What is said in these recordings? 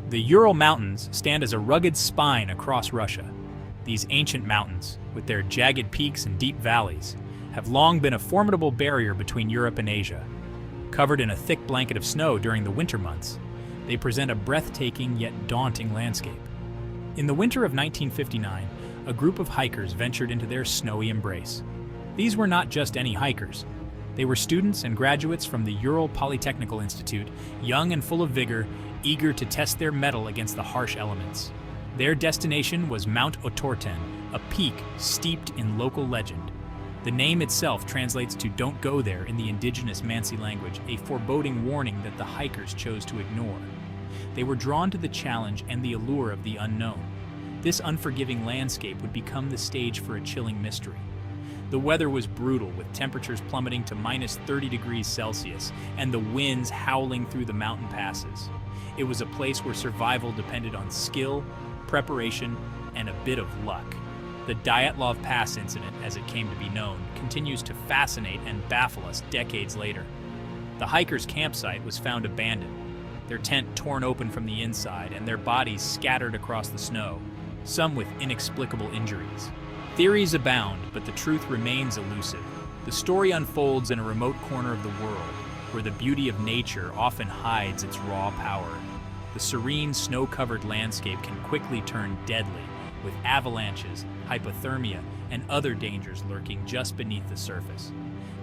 The Ural Mountains stand as a rugged spine across Russia. These ancient mountains, with their jagged peaks and deep valleys, have long been a formidable barrier between Europe and Asia. Covered in a thick blanket of snow during the winter months, they present a breathtaking yet daunting landscape. In the winter of 1959, a group of hikers ventured into their snowy embrace. These were not just any hikers. They were students and graduates from the Ural Polytechnical Institute, young and full of vigor, eager to test their mettle against the harsh elements. Their destination was Mount Otorten, a peak steeped in local legend. The name itself translates to "don't go there" in the indigenous Mansi language, a foreboding warning that the hikers chose to ignore. They were drawn to the challenge and the allure of the unknown. This unforgiving landscape would become the stage for a chilling mystery. The weather was brutal, with temperatures plummeting to -30°C and the winds howling through the mountain passes. It was a place where survival depended on skill, preparation, and a bit of luck. The Dyatlov Pass Incident, as it came to be known, continues to fascinate and baffle us decades later. The hikers' campsite was found abandoned, their tent torn open from the inside and their bodies scattered across the snow, some with inexplicable injuries. Theories abound, but the truth remains elusive. The story unfolds in a remote corner of the world, where the beauty of nature often hides its raw power. The serene, snow-covered landscape can quickly turn deadly, with avalanches, hypothermia, and other dangers lurking just beneath the surface.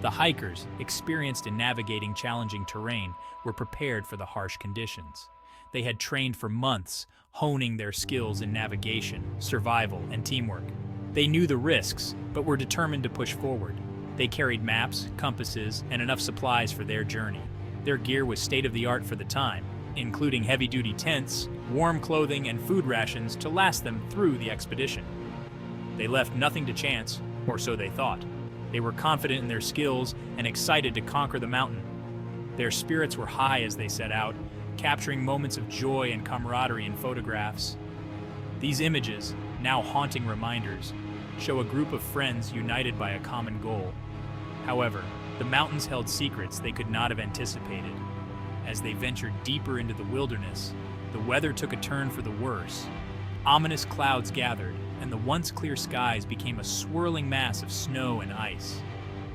The hikers, experienced in navigating challenging terrain, were prepared for the harsh conditions. They had trained for months, honing their skills in navigation, survival, and teamwork. They knew the risks, but were determined to push forward. They carried maps, compasses, and enough supplies for their journey. Their gear was state-of-the-art for the time, including heavy-duty tents, warm clothing, and food rations to last them through the expedition. They left nothing to chance, or so they thought. They were confident in their skills and excited to conquer the mountain. Their spirits were high as they set out, capturing moments of joy and camaraderie in photographs. These images, now haunting reminders, show a group of friends united by a common goal. However, the mountains held secrets they could not have anticipated. As they ventured deeper into the wilderness, the weather took a turn for the worse. Ominous clouds gathered, and the once clear skies became a swirling mass of snow and ice.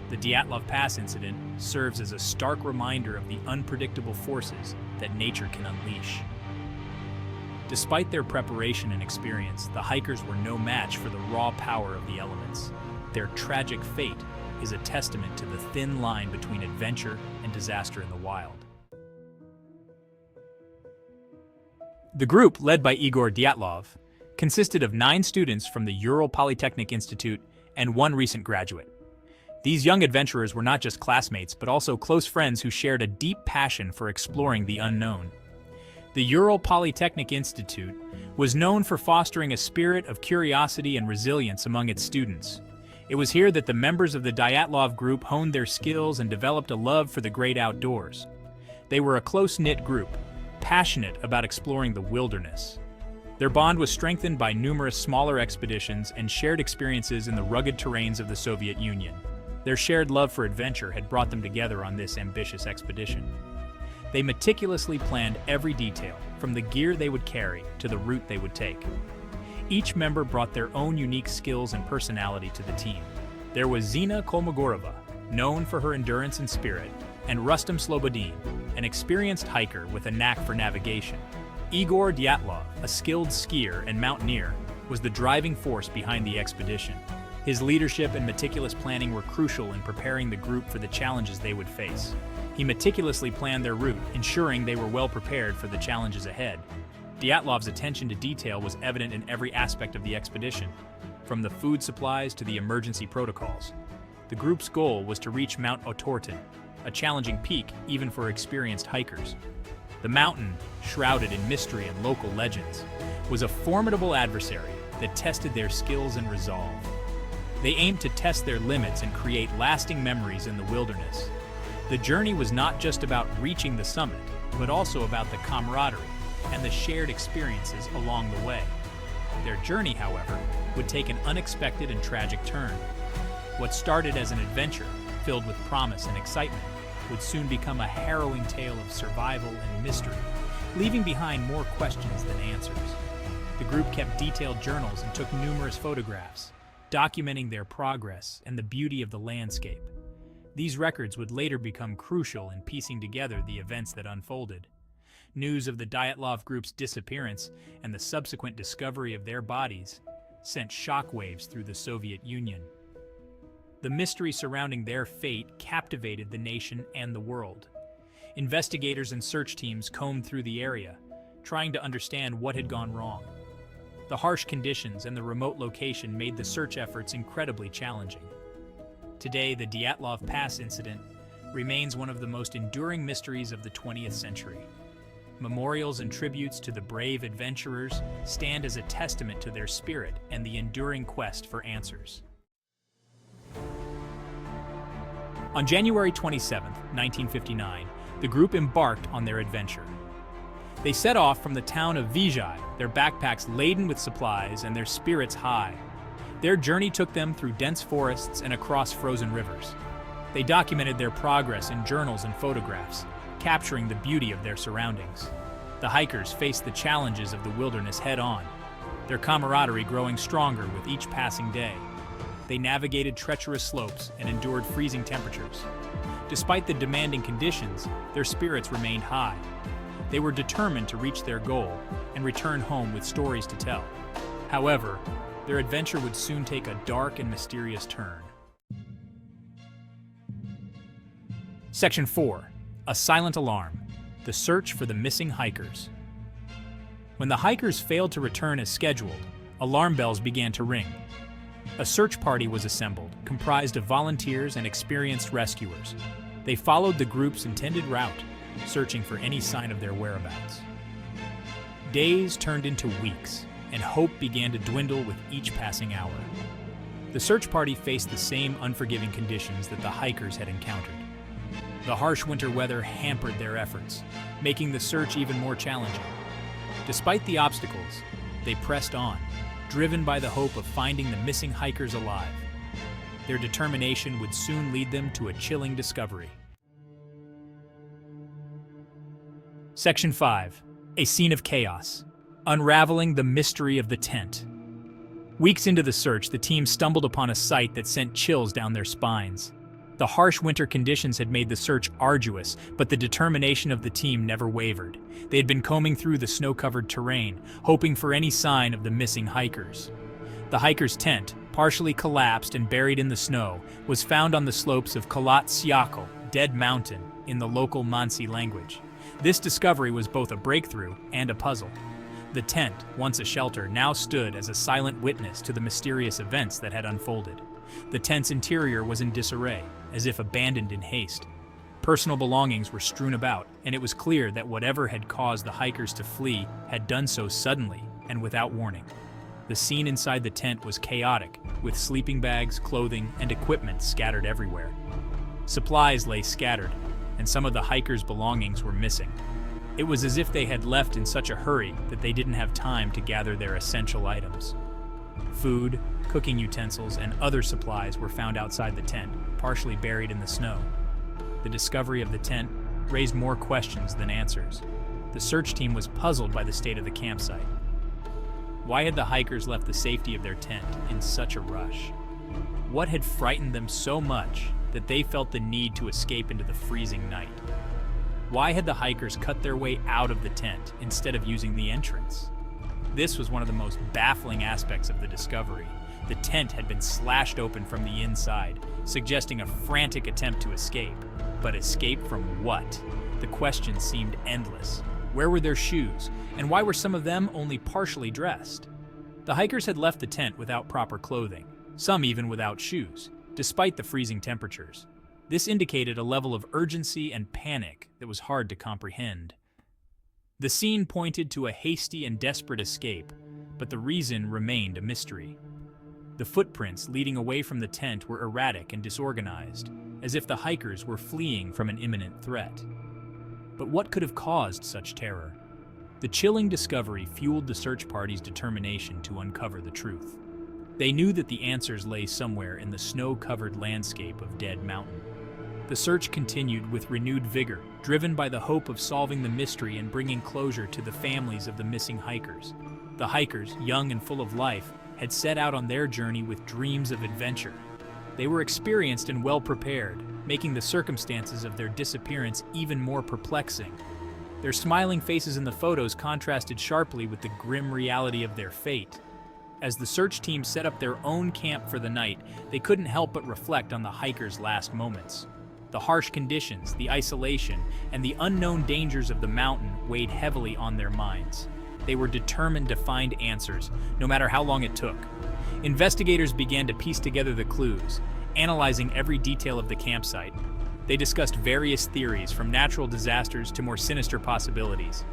The Dyatlov Pass Incident serves as a stark reminder of the unpredictable forces that nature can unleash. Despite their preparation and experience, the hikers were no match for the raw power of the elements. Their tragic fate is a testament to the thin line between adventure and disaster in the wild. The group, led by Igor Dyatlov, consisted of 9 students from the Ural Polytechnic Institute and 1 recent graduate. These young adventurers were not just classmates, but also close friends who shared a deep passion for exploring the unknown. The Ural Polytechnic Institute was known for fostering a spirit of curiosity and resilience among its students. It was here that the members of the Dyatlov group honed their skills and developed a love for the great outdoors. They were a close-knit group, passionate about exploring the wilderness. Their bond was strengthened by numerous smaller expeditions and shared experiences in the rugged terrains of the Soviet Union. Their shared love for adventure had brought them together on this ambitious expedition. They meticulously planned every detail, from the gear they would carry to the route they would take. Each member brought their own unique skills and personality to the team. There was Zina Kolmogorova, known for her endurance and spirit, and Rustam Slobodin, an experienced hiker with a knack for navigation. Igor Dyatlov, a skilled skier and mountaineer, was the driving force behind the expedition. His leadership and meticulous planning were crucial in preparing the group for the challenges they would face. He meticulously planned their route, ensuring they were well prepared for the challenges ahead. Dyatlov's attention to detail was evident in every aspect of the expedition, from the food supplies to the emergency protocols. The group's goal was to reach Mount Otorten, a challenging peak even for experienced hikers. The mountain, shrouded in mystery and local legends, was a formidable adversary that tested their skills and resolve. They aimed to test their limits and create lasting memories in the wilderness. The journey was not just about reaching the summit, but also about the camaraderie and the shared experiences along the way. Their journey, however, would take an unexpected and tragic turn. What started as an adventure, filled with promise and excitement, would soon become a harrowing tale of survival and mystery. leaving behind more questions than answers. The group kept detailed journals and took numerous photographs, documenting their progress and the beauty of the landscape. These records would later become crucial in piecing together the events that unfolded. News of the Dyatlov group's disappearance and the subsequent discovery of their bodies sent shockwaves through the Soviet Union. The mystery surrounding their fate captivated the nation and the world. Investigators and search teams combed through the area, trying to understand what had gone wrong. The harsh conditions and the remote location made the search efforts incredibly challenging. Today, the Dyatlov Pass Incident remains one of the most enduring mysteries of the 20th century. Memorials and tributes to the brave adventurers stand as a testament to their spirit and the enduring quest for answers. On January 27, 1959, the group embarked on their adventure. They set off from the town of Vizhai, their backpacks laden with supplies and their spirits high. Their journey took them through dense forests and across frozen rivers. They documented their progress in journals and photographs, capturing the beauty of their surroundings. The hikers faced the challenges of the wilderness head-on, their camaraderie growing stronger with each passing day. They navigated treacherous slopes and endured freezing temperatures. Despite the demanding conditions, their spirits remained high. They were determined to reach their goal and return home with stories to tell. However, their adventure would soon take a dark and mysterious turn. Section 4. A silent alarm. The search for the missing hikers. When the hikers failed to return as scheduled, alarm bells began to ring. A search party was assembled, comprised of volunteers and experienced rescuers. They followed the group's intended route, searching for any sign of their whereabouts. Days turned into weeks, and hope began to dwindle with each passing hour. The search party faced the same unforgiving conditions that the hikers had encountered. The harsh winter weather hampered their efforts, making the search even more challenging. Despite the obstacles, they pressed on, driven by the hope of finding the missing hikers alive. Their determination would soon lead them to a chilling discovery. Section 5. A scene of chaos. Unraveling the mystery of the tent. Weeks into the search, the team stumbled upon a sight that sent chills down their spines. The harsh winter conditions had made the search arduous, but the determination of the team never wavered. They had been combing through the snow-covered terrain, hoping for any sign of the missing hikers. The hikers' tent, partially collapsed and buried in the snow, was found on the slopes of Kalat Syakhl, Dead Mountain, in the local Mansi language. This discovery was both a breakthrough and a puzzle. The tent, once a shelter, now stood as a silent witness to the mysterious events that had unfolded. The tent's interior was in disarray, as if abandoned in haste. Personal belongings were strewn about, and it was clear that whatever had caused the hikers to flee had done so suddenly and without warning. The scene inside the tent was chaotic, with sleeping bags, clothing, and equipment scattered everywhere. Supplies lay scattered, and some of the hikers' belongings were missing. It was as if they had left in such a hurry that they didn't have time to gather their essential items. Food, cooking utensils, and other supplies were found outside the tent, partially buried in the snow. The discovery of the tent raised more questions than answers. The search team was puzzled by the state of the campsite. Why had the hikers left the safety of their tent in such a rush? What had frightened them so much that they felt the need to escape into the freezing night? Why had the hikers cut their way out of the tent instead of using the entrance? This was one of the most baffling aspects of the discovery. The tent had been slashed open from the inside, suggesting a frantic attempt to escape. But escape from what? The question seemed endless. Where were their shoes, and why were some of them only partially dressed? The hikers had left the tent without proper clothing, some even without shoes, despite the freezing temperatures. This indicated a level of urgency and panic that was hard to comprehend. The scene pointed to a hasty and desperate escape, but the reason remained a mystery. The footprints leading away from the tent were erratic and disorganized, as if the hikers were fleeing from an imminent threat. But what could have caused such terror? The chilling discovery fueled the search party's determination to uncover the truth. They knew that the answers lay somewhere in the snow-covered landscape of Dead Mountain. The search continued with renewed vigor, driven by the hope of solving the mystery and bringing closure to the families of the missing hikers. The hikers, young and full of life, had set out on their journey with dreams of adventure. They were experienced and well prepared, making the circumstances of their disappearance even more perplexing. Their smiling faces in the photos contrasted sharply with the grim reality of their fate. As the search team set up their own camp for the night, they couldn't help but reflect on the hikers' last moments. The harsh conditions, the isolation, and the unknown dangers of the mountain weighed heavily on their minds. They were determined to find answers, no matter how long it took. Investigators began to piece together the clues, analyzing every detail of the campsite. They discussed various theories, from natural disasters to more sinister possibilities.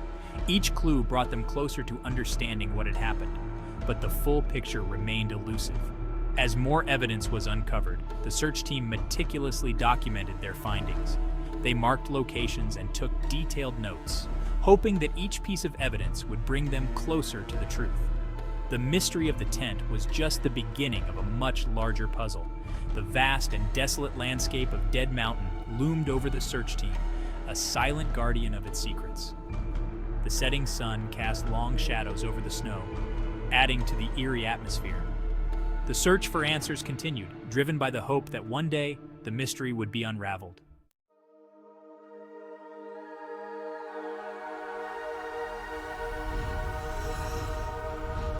Each clue brought them closer to understanding what had happened, but the full picture remained elusive. As more evidence was uncovered, the search team meticulously documented their findings. They marked locations and took detailed notes, hoping that each piece of evidence would bring them closer to the truth. The mystery of the tent was just the beginning of a much larger puzzle. The vast and desolate landscape of Dead Mountain loomed over the search team, a silent guardian of its secrets. The setting sun cast long shadows over the snow, adding to the eerie atmosphere. The search for answers continued, driven by the hope that one day the mystery would be unraveled.